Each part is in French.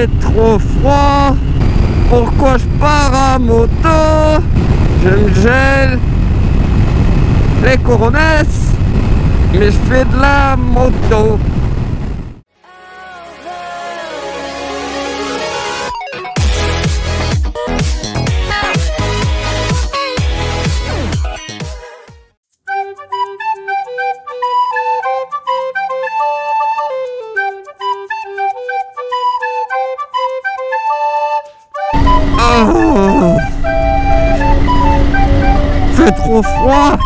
fait trop froid. Pourquoi je pars à moto? Je me gèle les coronesses, mais je fais de la moto. Fait trop froid.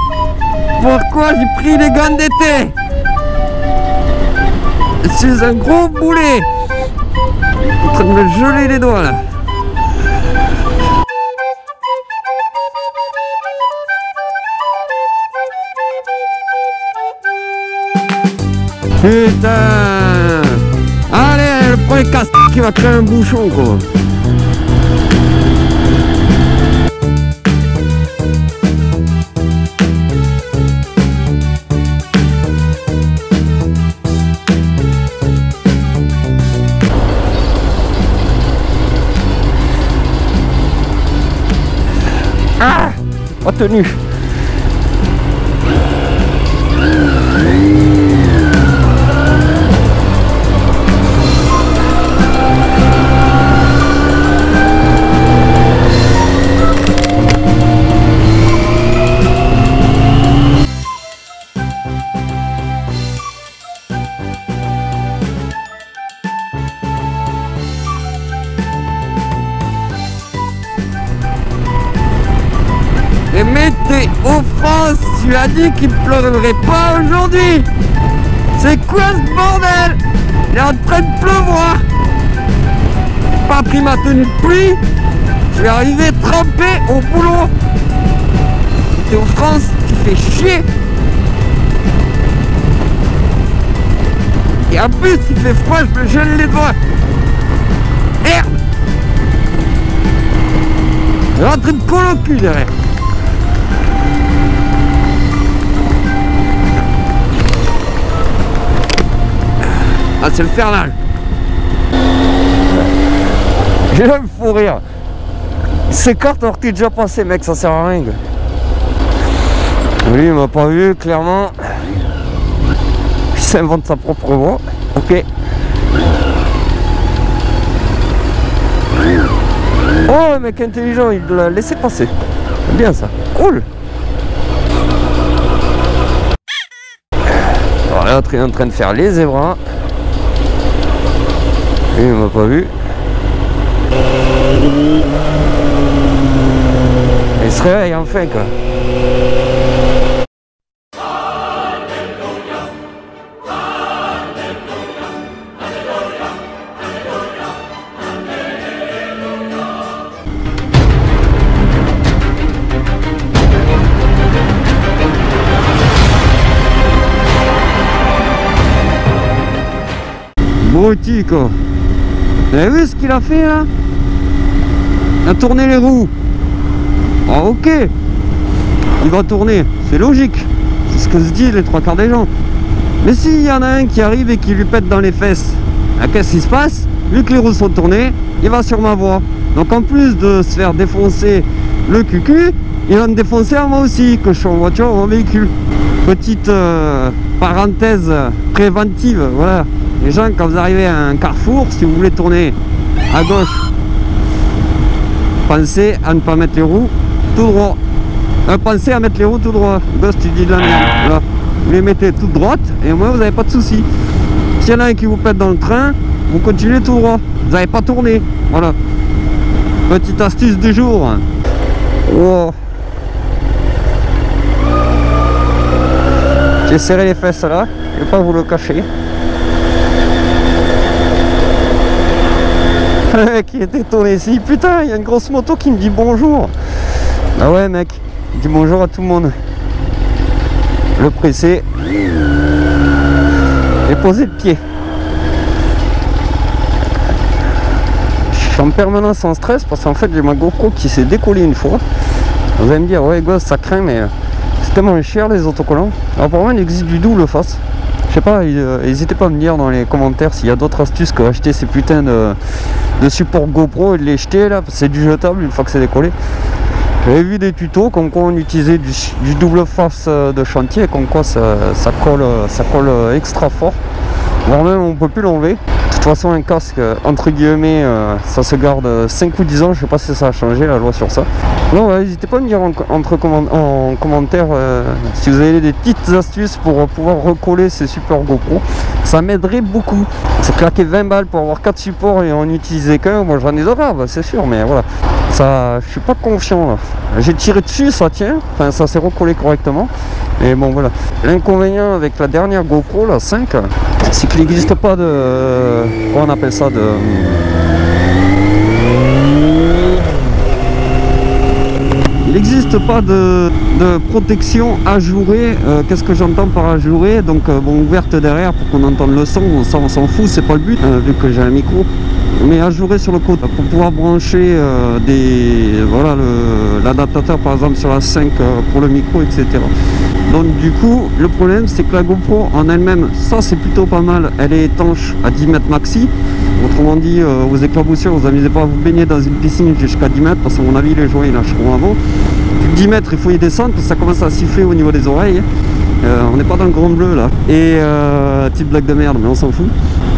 Pourquoi j'ai pris les gants d'été? Je suis un gros boulet en train de me geler les doigts là. Putain. Allez, le premier casse qui va créer un bouchon quoi. Ah, retenu. Et Météo France, tu as dit qu'il ne pleurait pas aujourd'hui. C'est quoi ce bordel? Il est en train de pleuvoir. J'ai pas pris ma tenue de pluie. Je vais arriver trempé au boulot. Météo France, tu fais chier. Et en plus, il fait froid, je me gèle les doigts. Merde. Je vais rentrer de colle au cul derrière. Ah, c'est le infernal. J'ai là le fou rire. Ces cartes alors que t'es déjà passé, mec, ça sert à rien. Lui, il m'a pas vu, clairement. Il s'invente sa propre voix. Ok. Oh, le mec intelligent, il l'a laissé passer. C'est bien ça. Cool. Alors l'autre, il est en train de faire les zébras. Et il m'a pas vu. Il se réveille enfin quoi. Bruti quoi. Vous avez vu ce qu'il a fait là? Il a tourné les roues. Ah ok. Il va tourner, c'est logique. C'est ce que se disent les trois quarts des gens. Mais s'il y en a un qui arrive et qui lui pète dans les fesses, qu'est-ce qui se passe? Vu que les roues sont tournées, il va sur ma voie. Donc en plus de se faire défoncer le cucu, il va me défoncer à moi aussi, que je suis en voiture ou en véhicule. Petite parenthèse préventive, voilà. Les gens, quand vous arrivez à un carrefour, si vous voulez tourner à gauche, pensez à ne pas mettre les roues tout droit. Pensez à mettre les roues tout droit. Gosse, tu dis de la merde. Voilà. Vous les mettez toutes droites et au moins vous n'avez pas de soucis. S'il y en a un qui vous pète dans le train, vous continuez tout droit. Vous n'avez pas tourné. Voilà. Petite astuce du jour. Oh. J'ai serré les fesses là, je ne vais pas vous le cacher. Le mec il est étonné ici, putain il y a une grosse moto qui me dit bonjour. Ah ouais mec, il dit bonjour à tout le monde. Le presser et poser le pied. Je suis en permanence en stress parce qu'en fait j'ai ma GoPro qui s'est décollée une fois. Vous allez me dire ouais gosse ça craint mais c'est tellement cher les autocollants. Alors pour moi il existe du double face. Je sais pas, n'hésitez pas à me dire dans les commentaires s'il y a d'autres astuces que acheter ces putains de supports GoPro et de les jeter là, c'est du jetable une fois que c'est décollé. J'avais vu des tutos comme quoi on utilisait du double face de chantier, comme quoi ça colle extra fort, voire même on peut plus l'enlever. De toute façon un casque entre guillemets ça se garde 5 ou 10 ans, je sais pas si ça a changé la loi sur ça. Non, n'hésitez pas à me dire en commentaire si vous avez des petites astuces pour pouvoir recoller ces supports GoPro, ça m'aiderait beaucoup. C'est claquer 20 balles pour avoir 4 supports et en utiliser qu'un, moi j'en ai d'autres, c'est sûr, mais voilà. Ça, je suis pas confiant là. J'ai tiré dessus, ça tient, enfin ça s'est recollé correctement. Mais bon voilà. L'inconvénient avec la dernière GoPro, la 5, c'est qu'il n'existe pas de... Comment on appelle ça, il n'existe pas de protection ajourée. Qu'est-ce que j'entends par ajourée? Donc bon, ouverte derrière pour qu'on entende le son, ça on s'en fout, c'est pas le but, vu que j'ai un micro. Mais ajouré sur le côté pour pouvoir brancher voilà, l'adaptateur par exemple sur la 5 pour le micro, etc. Donc du coup le problème c'est que la GoPro en elle-même, ça c'est plutôt pas mal, elle est étanche à 10 mètres maxi. Autrement dit, aux éclaboussures, vous amusez pas à vous baigner dans une piscine jusqu'à 10 mètres parce qu'à mon avis les joints ils lâcheront avant. Plus de 10 mètres il faut y descendre parce que ça commence à siffler au niveau des oreilles. On n'est pas dans le grand bleu là. Et petite blague de merde mais on s'en fout.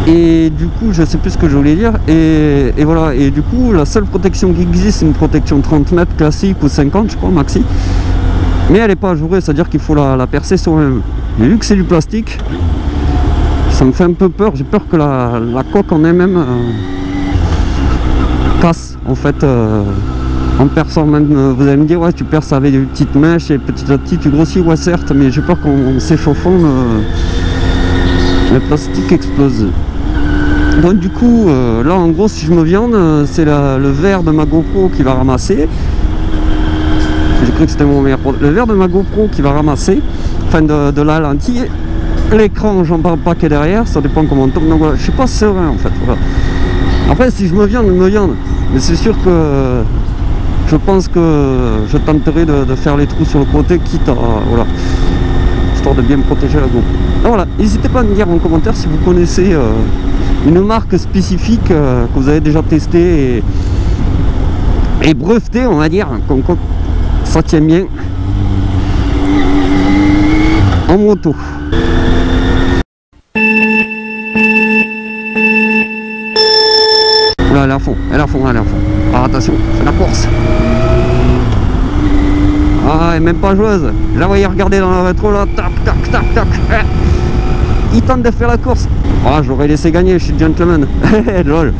Et du coup je sais plus ce que je voulais dire. Et voilà, et du coup la seule protection qui existe c'est une protection 30 mètres classique ou 50 je crois maxi. Mais elle n'est pas ajourée, c'est à dire qu'il faut la percer soi-même. Et vu que c'est du plastique, ça me fait un peu peur, j'ai peur que la coque en elle-même casse en fait en perçant même. Vous allez me dire ouais tu perces avec des petites mèches et petit à petit tu grossis, ouais certes, mais j'ai peur qu'en s'échauffant le plastique explose. Donc du coup là en gros si je me viande c'est le verre de ma GoPro qui va ramasser. J'ai cru que c'était mon meilleur produit. Le verre de ma GoPro qui va ramasser, enfin de la lentille. L'écran, j'en parle pas que derrière, ça dépend comment on tombe. Donc voilà, je suis pas serein en fait. Voilà. Après, si je me viande, je me viande. Mais c'est sûr que je pense que je tenterai de faire les trous sur le côté, quitte à. Voilà. Histoire de bien protéger la GoPro. Donc voilà, n'hésitez pas à me dire en commentaire si vous connaissez une marque spécifique que vous avez déjà testé et breveté, on va dire, comme quoi ça tient bien en moto. Là, elle est à fond, elle est à fond, elle est à fond. Alors attention, c'est la course. Ah, elle est même pas joueuse. Je la voyais regarder dans la rétro là, tac, tac, tac, tac. Il tente de faire la course. Ah, j'aurais laissé gagner, je suis gentleman. Lol.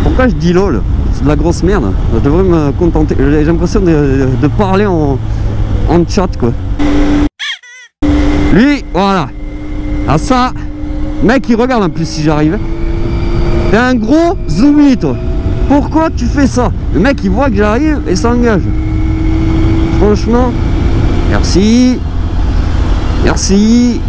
Pourquoi je dis lol? C'est de la grosse merde. Je devrais me contenter. J'ai l'impression de parler en chat quoi. Lui, voilà. Ah ça, mec il regarde en plus si j'arrive. T'es un gros zoomy toi. Pourquoi tu fais ça? Le mec il voit que j'arrive et s'engage. Franchement, merci. Merci.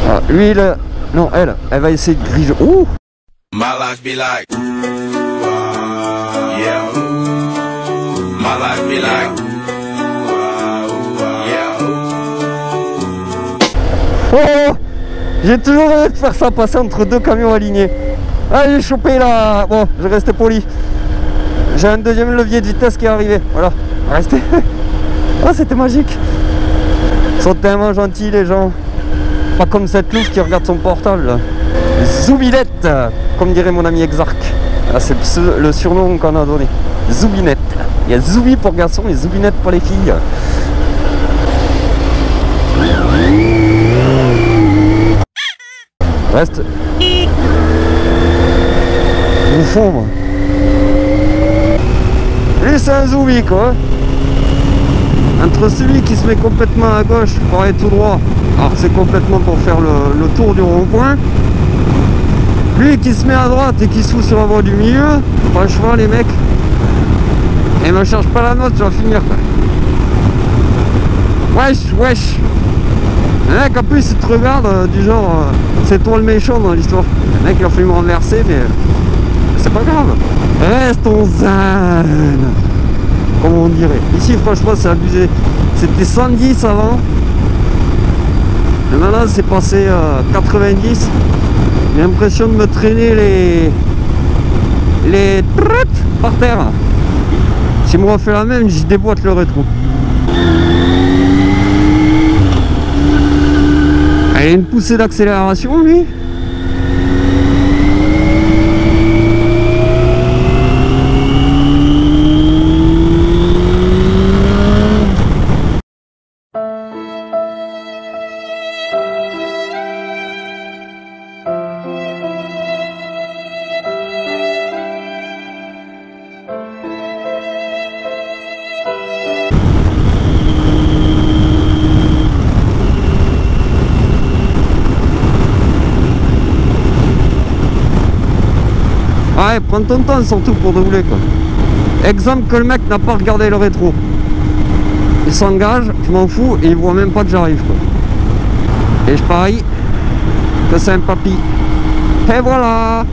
Ah, lui là. Non, elle va essayer de griger. Ouh. My life be like, yeah. My life be like, yeah. Oh, j'ai toujours rêvé de faire ça, passer entre deux camions alignés. Ah, j'ai chopé là. Bon, je restais poli. J'ai un deuxième levier de vitesse qui est arrivé. Voilà, restez. Oh, c'était magique. Ils sont tellement gentils les gens. Pas comme cette louve qui regarde son portable là. Zoubinette, comme dirait mon ami Exarch. Ah, c'est le surnom qu'on a donné. Zoubinette. Il y a Zoubi pour garçons et Zoubinette pour les filles. Reste. Bouffon, moi. Lui, c'est un Zoubi, quoi. Entre celui qui se met complètement à gauche pour aller tout droit, alors c'est complètement pour faire le tour du rond-point. Lui qui se met à droite et qui se fout sur la voie du milieu, franchement les mecs, et me cherche pas la note, je vais finir quoi. Wesh, wesh. Le mec en plus il te regarde du genre, c'est toi le méchant dans l'histoire. Le mec il a fallu me renverser mais c'est pas grave. Restons zen. comme on dirait. Ici franchement c'est abusé. C'était 110 avant. Et maintenant c'est passé 90. J'ai l'impression de me traîner les par terre. Si moi fait la même, je déboîte le rétro. Il y a une poussée d'accélération lui. Ouais, prends ton temps surtout pour doubler quoi. Exemple que le mec n'a pas regardé le rétro. Il s'engage, je m'en fous et il voit même pas que j'arrive quoi. Et je parie que c'est un papy. Et voilà.